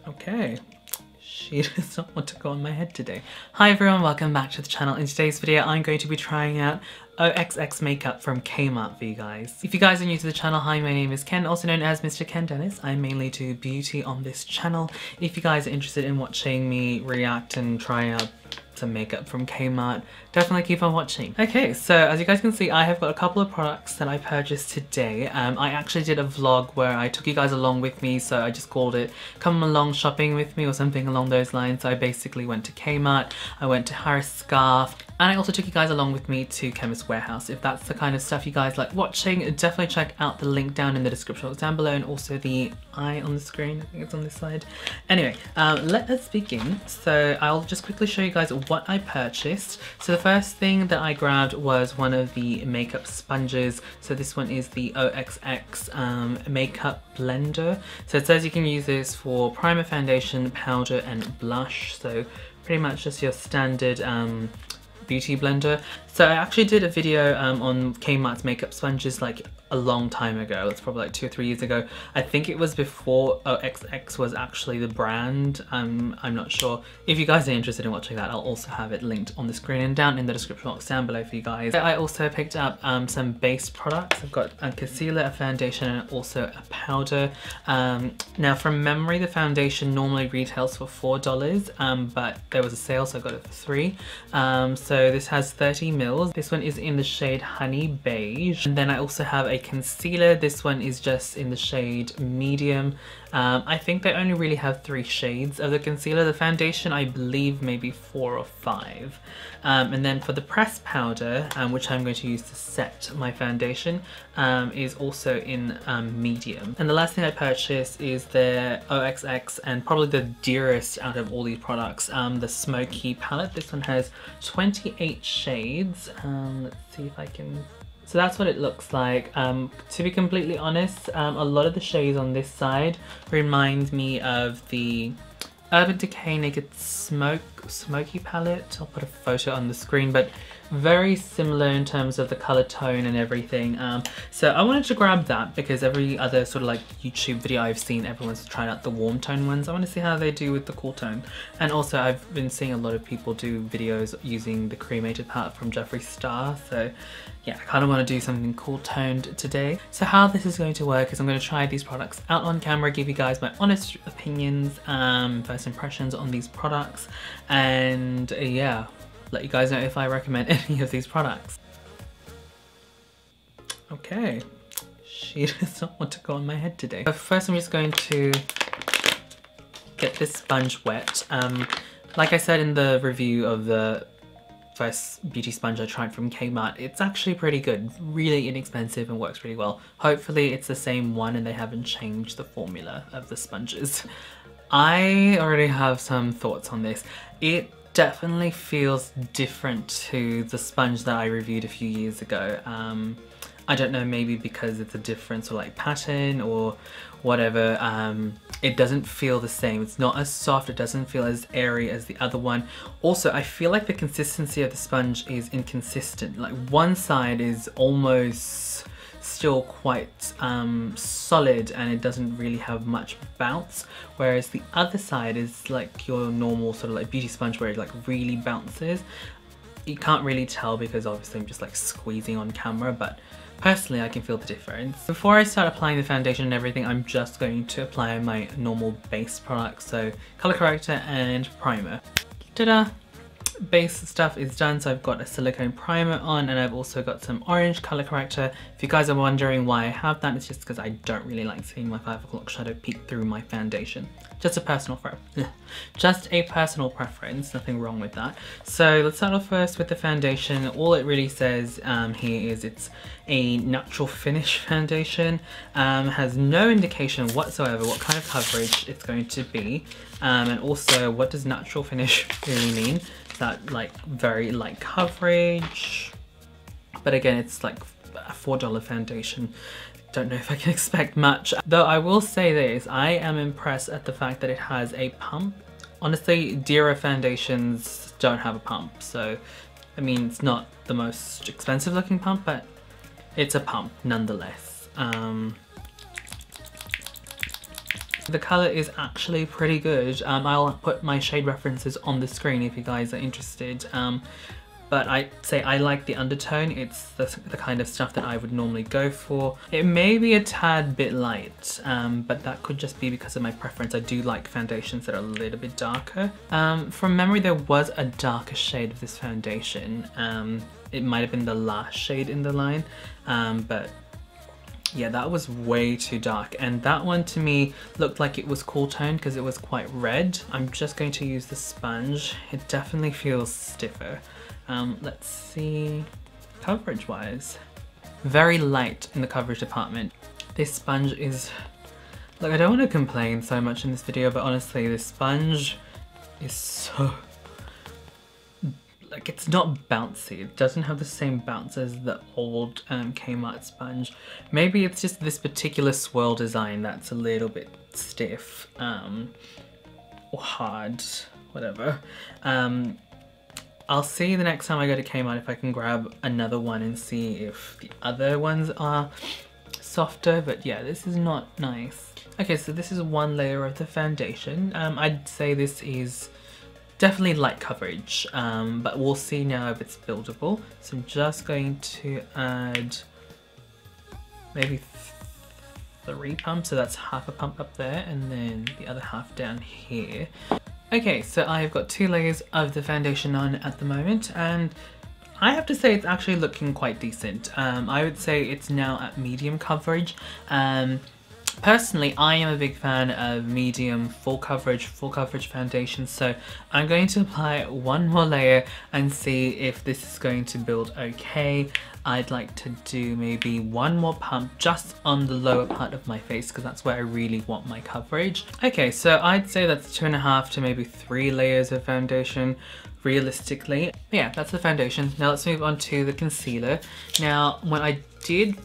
Okay. She does not want to go on my head today. Hi everyone, welcome back to the channel. In today's video, I'm going to be trying out OXX makeup from Kmart for you guys. If you guys are new to the channel, hi, my name is Ken, also known as MrKenDenis. I mainly do beauty on this channel. If you guys are interested in watching me react and try out some makeup from Kmart, definitely keep on watching. Okay, so as you guys can see, I have got a couple of products that I purchased today. I actually did a vlog where I took you guys along with me, so I just called it come along shopping with me or something along those lines. So I basically went to Kmart, I went to Harris Scarf, and I also took you guys along with me to Chemist Warehouse. If that's the kind of stuff you guys like watching, definitely check out the link down in the description box down below, and also the eye on the screen. I think it's on this side. Anyway, let us begin. So I'll just quickly show you guys what I purchased. So the first thing that I grabbed was one of the makeup sponges. So this one is the OXX makeup blender. So it says you can use this for primer, foundation, powder and blush. So pretty much just your standard beauty blender. So I actually did a video on Kmart's makeup sponges like a long time ago. It's probably like 2 or 3 years ago. I think it was before OXX was actually the brand. I'm not sure. If you guys are interested in watching that, I'll also have it linked on the screen and down in the description box down below for you guys. I also picked up some base products. I've got a concealer, a foundation and also a powder. Now from memory, the foundation normally retails for $4, but there was a sale so I got it for $3. So this has 30 mils. This one is in the shade Honey Beige. And then I also have a concealer. This one is just in the shade Medium. I think they only really have 3 shades of the concealer. The foundation, I believe maybe 4 or 5. And then for the pressed powder, which I'm going to use to set my foundation, is also in Medium. And the last thing I purchased is the OXX, and probably the dearest out of all these products, the Smoky palette. This one has 28 shades. Let's see if I can... So that's what it looks like. To be completely honest, a lot of the shades on this side remind me of the Urban Decay Naked Smoky palette. I'll put a photo on the screen, but very similar in terms of the color tone and everything. So I wanted to grab that because every other sort of like YouTube video I've seen, everyone's trying out the warm tone ones. I want to see how they do with the cool tone. And also I've been seeing a lot of people do videos using the cremated palette from Jeffree Star. So yeah, I kind of want to do something cool toned today. So how this is going to work is I'm going to try these products out on camera, give you guys my honest opinions, first impressions on these products, and yeah, let you guys know if I recommend any of these products. Okay, she does not want to go on my head today. So first I'm just going to get this sponge wet. Like I said in the review of the first beauty sponge I tried from Kmart, it's actually pretty good, really inexpensive and works really well. Hopefully it's the same one and they haven't changed the formula of the sponges. I already have some thoughts on this. It definitely feels different to the sponge that I reviewed a few years ago. I don't know, maybe because it's a different sort of like pattern or whatever. It doesn't feel the same. It's not as soft, it doesn't feel as airy as the other one. Also, I feel like the consistency of the sponge is inconsistent. Like one side is almost still quite solid and it doesn't really have much bounce, whereas the other side is like your normal sort of like beauty sponge where it like really bounces. You can't really tell because obviously I'm just like squeezing on camera, but personally I can feel the difference. Before I start applying the foundation and everything, I'm just going to apply my normal base products, so color corrector and primer. Ta-da! Base stuff is done, so I've got a silicone primer on and I've also got some orange color corrector. If you guys are wondering why I have that, it's just because I don't really like seeing my 5 o'clock shadow peek through my foundation. Just a personal preference, nothing wrong with that. So let's start off first with the foundation. All it really says here is it's a natural finish foundation. Has no indication whatsoever what kind of coverage it's going to be, and also what does natural finish really mean. Is that like very light coverage? But again, it's like a $4 foundation. Don't know if I can expect much. Though I will say this, I am impressed at the fact that it has a pump. Honestly, dearer foundations don't have a pump, so I mean it's not the most expensive looking pump, but it's a pump nonetheless. The colour is actually pretty good. I'll put my shade references on the screen if you guys are interested. But I'd say I like the undertone. It's the kind of stuff that I would normally go for. It may be a tad bit light, but that could just be because of my preference. I do like foundations that are a little bit darker. From memory, there was a darker shade of this foundation. It might have been the last shade in the line, but yeah, that was way too dark. And that one to me looked like it was cool toned because it was quite red. I'm just going to use the sponge. It definitely feels stiffer. Let's see, coverage wise, very light in the coverage department. This sponge is, like, I don't want to complain so much in this video, but honestly this sponge is so, like, it's not bouncy. It doesn't have the same bounce as the old Kmart sponge. Maybe it's just this particular swirl design that's a little bit stiff or hard, whatever. I'll see the next time I go to Kmart if I can grab another one and see if the other ones are softer, but yeah, this is not nice. Okay, so this is one layer of the foundation. I'd say this is definitely light coverage, but we'll see now if it's buildable. So I'm just going to add maybe 3 pumps, so that's half a pump up there and then the other half down here. Okay, so I've got 2 layers of the foundation on at the moment, and I have to say it's actually looking quite decent. I would say it's now at medium coverage. Personally, I am a big fan of medium full coverage foundations, so I'm going to apply one more layer and see if this is going to build okay. I'd like to do maybe 1 more pump just on the lower part of my face because that's where I really want my coverage. Okay, so I'd say that's 2.5 to maybe 3 layers of foundation realistically. Yeah, that's the foundation. Now let's move on to the concealer. Now, when I did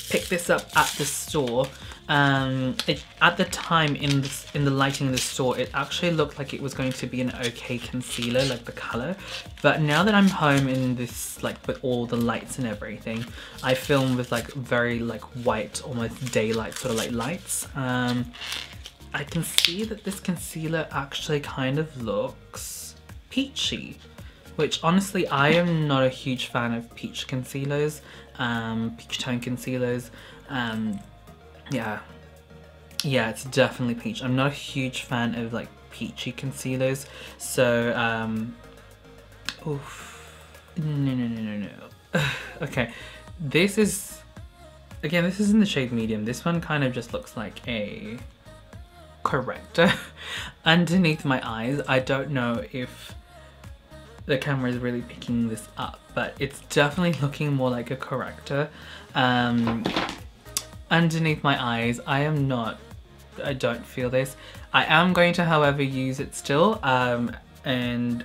pick this up at the store, at the time in the lighting in the store, it actually looked like it was going to be an okay concealer, like the color. But now that I'm home in this, like with all the lights and everything, I film with like very like white, almost daylight sort of like lights. I can see that this concealer actually kind of looks peachy, which honestly I am not a huge fan of peach concealers, peach tone concealers. Yeah, it's definitely peach. I'm not a huge fan of like peachy concealers, so oof. No. Okay, this is, again, this is in the shade medium. This one kind of just looks like a corrector underneath my eyes. I don't know if the camera is really picking this up, but it's definitely looking more like a corrector. Underneath my eyes, I don't feel this. I am going to, however, use it still and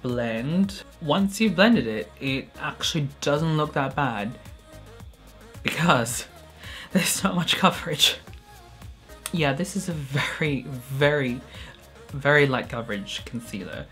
blend. Once you've blended it, it actually doesn't look that bad because there's not much coverage. Yeah, this is a very light coverage concealer.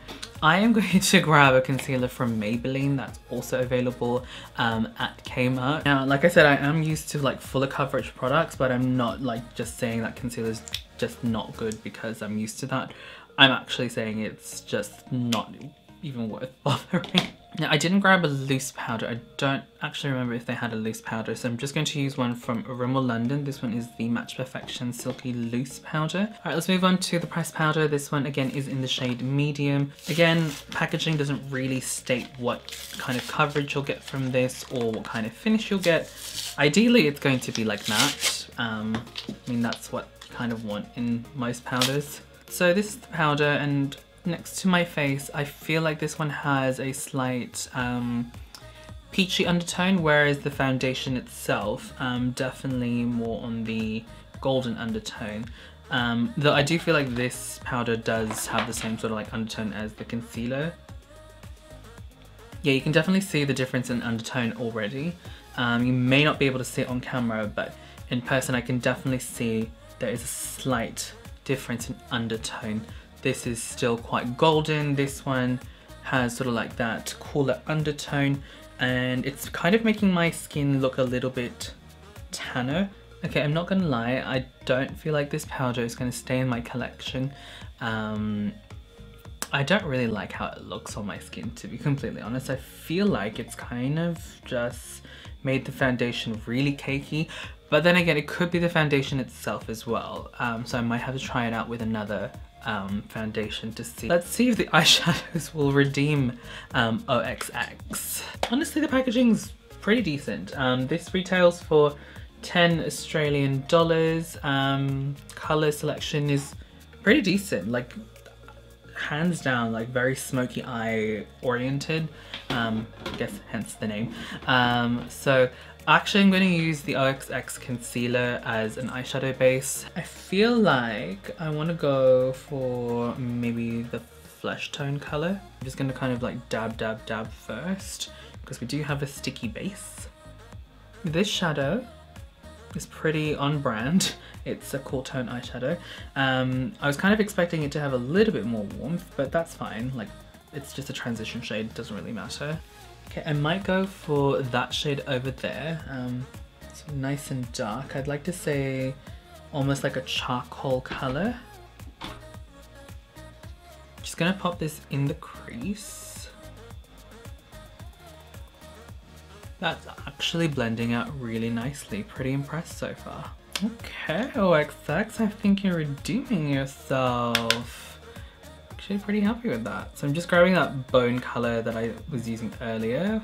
I am going to grab a concealer from Maybelline that's also available at Kmart. Now, like I said, I am used to like fuller coverage products, but I'm not like just saying that concealer is just not good because I'm used to that. I'm actually saying it's just not even worth bothering. Now, I didn't grab a loose powder. I don't actually remember if they had a loose powder, so I'm just going to use one from Rimmel London. This one is the Match Perfection Silky Loose Powder. All right, let's move on to the pressed powder. This one, again, is in the shade medium. Again, packaging doesn't really state what kind of coverage you'll get from this or what kind of finish you'll get. Ideally, it's going to be like matte. I mean, that's what you kind of want in most powders. So this is the powder, and next to my face, I feel like this one has a slight peachy undertone, whereas the foundation itself definitely more on the golden undertone. Though I do feel like this powder does have the same sort of like undertone as the concealer. Yeah, you can definitely see the difference in undertone already. You may not be able to see it on camera, but in person I can definitely see there is a slight difference in undertone. This is still quite golden. This one has sort of like that cooler undertone, and it's kind of making my skin look a little bit tanner Okay, I'm not gonna lie, I don't feel like this powder is gonna stay in my collection. I don't really like how it looks on my skin, to be completely honest. I feel like it's kind of just made the foundation really cakey, but then again, it could be the foundation itself as well. So I might have to try it out with another foundation to see. Let's see if the eyeshadows will redeem OXX. Honestly, the packaging's pretty decent. This retails for 10 Australian dollars. Color selection is pretty decent, like hands down, like very smoky eye oriented. I guess hence the name. So actually I'm going to use the OXX concealer as an eyeshadow base. I feel like I want to go for maybe the flesh tone color. I'm just going to kind of like dab first because we do have a sticky base. This shadow is pretty on brand. It's a cool tone eyeshadow. I was kind of expecting it to have a little bit more warmth, but that's fine. Like, it's just a transition shade, it doesn't really matter. Okay, I might go for that shade over there. It's nice and dark. I'd like to say almost like a charcoal color. Just gonna pop this in the crease. That's actually blending out really nicely. Pretty impressed so far. Okay, OXX, I think you're redeeming yourself. Actually pretty happy with that. So I'm just grabbing that bone color that I was using earlier.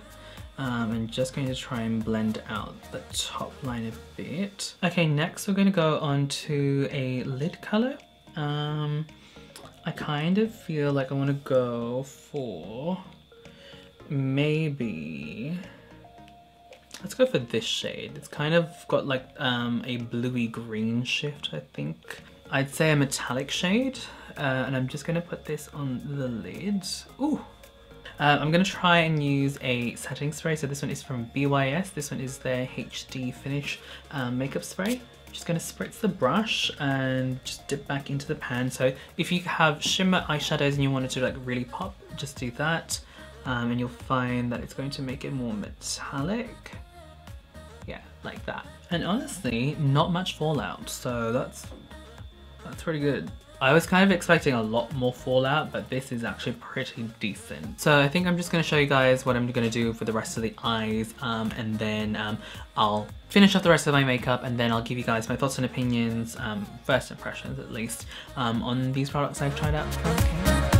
And just going to try and blend out the top line a bit. Okay, next we're going to go on to a lid color. I kind of feel like I want to go for maybe... Let's go for this shade. It's kind of got like a bluey green shift, I think. I'd say a metallic shade, and I'm just gonna put this on the lid. Ooh! I'm gonna try and use a setting spray. So this one is from BYS. This one is their HD Finish makeup spray. Just gonna spritz the brush and just dip back into the pan. So if you have shimmer eyeshadows and you wanted to like really pop, just do that. And you'll find that it's going to make it more metallic. Yeah, like that. And honestly, not much fallout, so that's pretty good. I was kind of expecting a lot more fallout, but this is actually pretty decent. So I think I'm just going to show you guys what I'm going to do for the rest of the eyes, and then I'll finish off the rest of my makeup, and then I'll give you guys my thoughts and opinions, first impressions at least, on these products I've tried out from Kmart.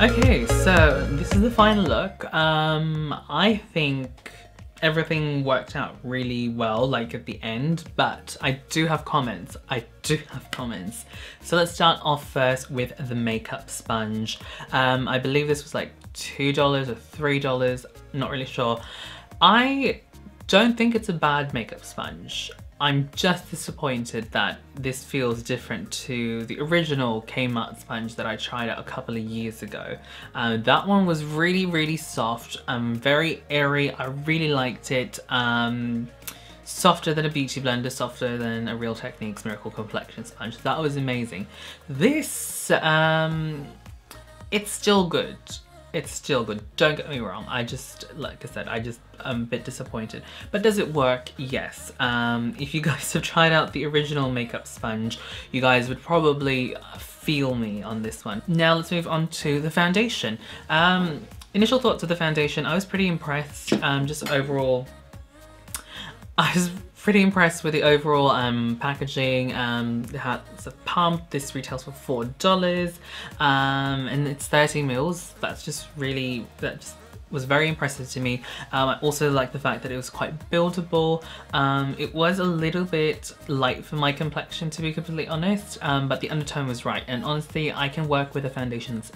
Okay, so this is the final look. I think everything worked out really well, like at the end, but I do have comments. So let's start off first with the makeup sponge. I believe this was like $2 or $3, not really sure. I don't think it's a bad makeup sponge. I'm just disappointed that this feels different to the original Kmart sponge that I tried out a couple of years ago. That one was really soft, very airy. I really liked it. Softer than a beauty blender, softer than a Real Techniques Miracle Complexion sponge. That was amazing. This, it's still good. It's still good, don't get me wrong. I just, like I said, I'm a bit disappointed. But does it work? Yes. If you guys have tried out the original makeup sponge, you guys would probably feel me on this one. Now let's move on to the foundation. Initial thoughts of the foundation, I was pretty impressed. Just overall, I was pretty impressed with the overall packaging. It's a pump. This retails for $4, and it's 30 mils. That just was very impressive to me. I also like the fact that it was quite buildable. It was a little bit light for my complexion, to be completely honest, but the undertone was right. And honestly, I can work with a foundation that's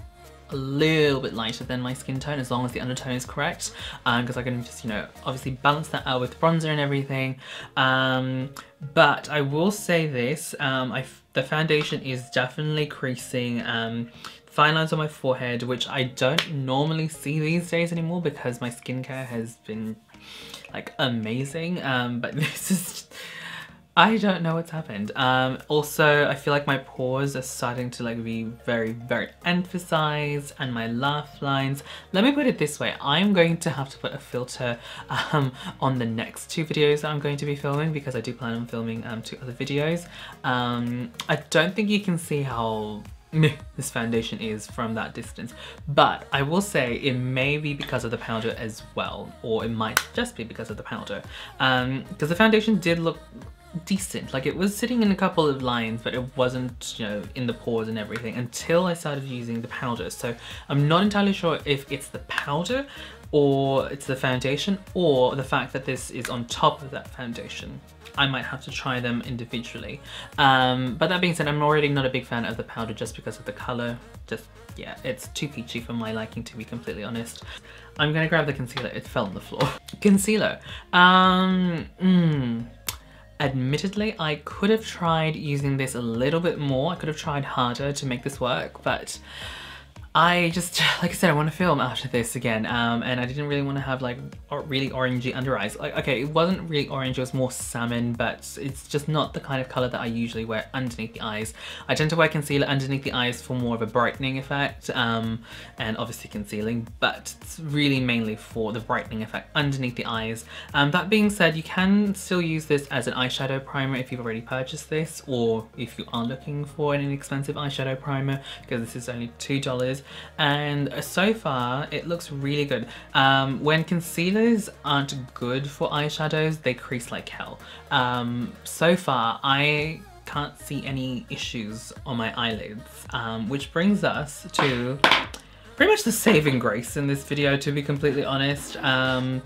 a little bit lighter than my skin tone as long as the undertone is correct, because I can just, you know, obviously balance that out with bronzer and everything. But I will say this, the foundation is definitely creasing fine lines on my forehead, which I don't normally see these days anymore because my skincare has been like amazing, but this is I don't know what's happened. Also, I feel like my pores are starting to like be very, very emphasized, and my laugh lines. Let me put it this way. I'm going to have to put a filter on the next 2 videos that I'm going to be filming, because I do plan on filming 2 other videos. I don't think you can see how this foundation is from that distance, but I will say it may be because of the powder as well, or it might just be because of the powder, because the foundation did look decent. Like, it was sitting in a couple of lines, but it wasn't, you know, in the pores and everything until I started using the powder. So I'm not entirely sure if it's the powder or it's the foundation, or the fact that this is on top of that foundation. I might have to try them individually. But that being said, I'm already not a big fan of the powder just because of the color. Just, yeah, it's too peachy for my liking, to be completely honest. I'm gonna grab the concealer. It fell on the floor. Concealer. Admittedly, I could have tried using this a little bit more. I could have tried harder to make this work, but I just, like I said, I want to film after this again, and I didn't really want to have like really orangey under eyes. Like, okay, it wasn't really orange, it was more salmon, but it's just not the kind of color that I usually wear underneath the eyes. I tend to wear concealer underneath the eyes for more of a brightening effect, and obviously concealing, but it's really mainly for the brightening effect underneath the eyes. That being said, you can still use this as an eyeshadow primer if you've already purchased this, or if you are looking for an inexpensive eyeshadow primer, because this is only $2. And so far it looks really good. When concealers aren't good for eyeshadows, they crease like hell. So far I can't see any issues on my eyelids, which brings us to pretty much the saving grace in this video, to be completely honest. The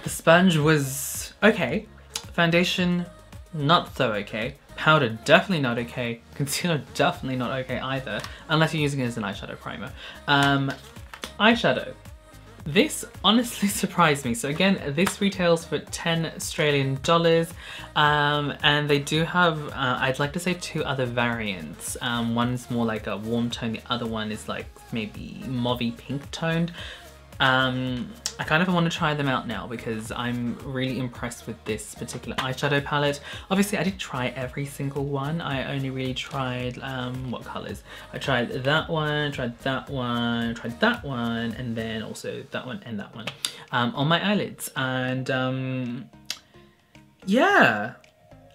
sponge was okay, foundation not so okay, powder definitely not okay, concealer definitely not okay either, unless you're using it as an eyeshadow primer. Eyeshadow. This honestly surprised me. So again, this retails for $10 Australian, and they do have, I'd like to say 2 other variants. One's more like a warm tone, the other one is like maybe mauvey pink toned. I kind of want to try them out now because I'm really impressed with this particular eyeshadow palette. Obviously I didn't try every single one. I only really tried, what colours? I tried that one, tried that one, tried that one, and then also that one and that one on my eyelids. And yeah,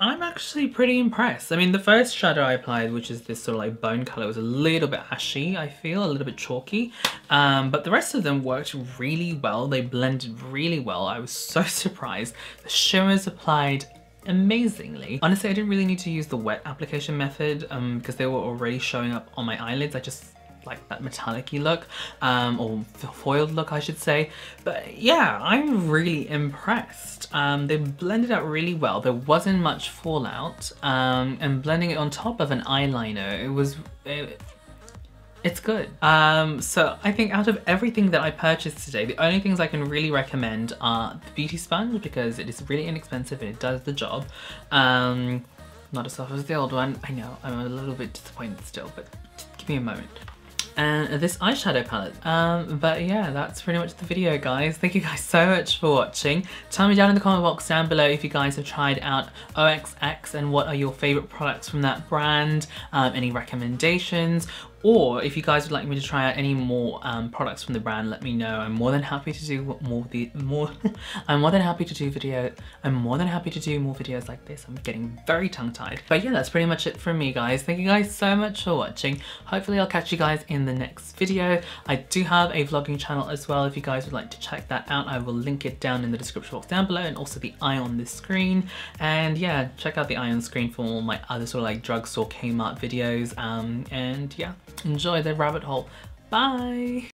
I'm actually pretty impressed. I mean, the first shadow I applied, which is this sort of like bone color, was a little bit ashy, I feel, a little bit chalky. But the rest of them worked really well. They blended really well. I was so surprised. The shimmers applied amazingly. Honestly, I didn't really need to use the wet application method because they were already showing up on my eyelids. I just like that metallic-y look, or foiled look I should say. But yeah, I'm really impressed. They blended out really well. There wasn't much fallout, and blending it on top of an eyeliner, it's good. So I think out of everything that I purchased today, the only things I can really recommend are the beauty sponge, because it is really inexpensive and it does the job. Not as soft as the old one. I know, I'm a little bit disappointed still, but give me a moment. And this eyeshadow palette. But yeah, that's pretty much the video, guys. Thank you guys so much for watching. Tell me down in the comment box down below if you guys have tried out OXX and what are your favorite products from that brand, any recommendations, or if you guys would like me to try out any more products from the brand, let me know. I'm more than happy to do I'm more than happy to do more videos like this. I'm getting very tongue-tied. But yeah, that's pretty much it from me, guys. Thank you guys so much for watching. Hopefully I'll catch you guys in the next video. I do have a vlogging channel as well. If you guys would like to check that out, I will link it down in the description box down below, and also the eye on this screen. And yeah, check out the eye on screen for all my other sort of like drugstore Kmart videos. And yeah, enjoy the rabbit hole. Bye!